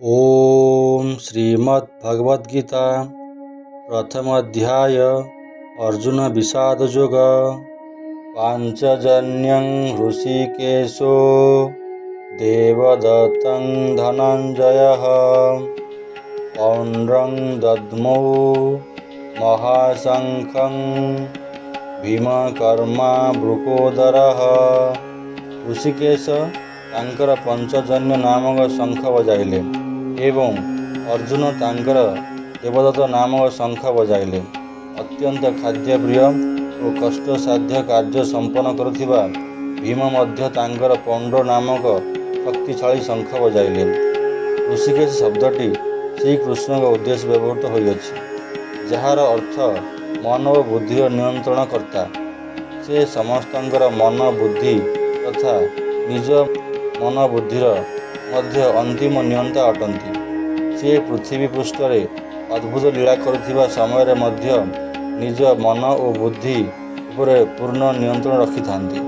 ओम श्रीमद्भगवद्गीता प्रथम अध्याय अर्जुन विषाद योग पांचजन्यं ऋषिकेशो देवदत्तं धनंजयः पौंड्रं दद्मौ महाशंखं भीमकर्मा वृकोदरः। ऋषिकेश तांकर पंचजन्य नामक शंख बजाइले एवं अर्जुन तांकर देवदत्त नामक शंख बजाइले। अत्यंत खाद्यप्रिय और कष्टसाध्य कार्य संपन्न करुथिबा भीम मध्य तांकर पौंड्र नामक शक्तिशाली शंख बजाइले। ऋषिकेश शब्दटी श्रीकृष्ण का उद्देश्य व्यवहृत होइअछि, जार अर्थ मन और बुद्धि नियंत्रण कर्ता। से समस्तंकर मन बुद्धि तथा निज मन बुद्धिर मध्य अंतिम नियंता अटंती। से पृथ्वी पृष्ठरे अद्भुत लीला करुथिबा समय मध्य निज मन और बुद्धि उपरे पूर्ण नियंत्रण रखि थांती।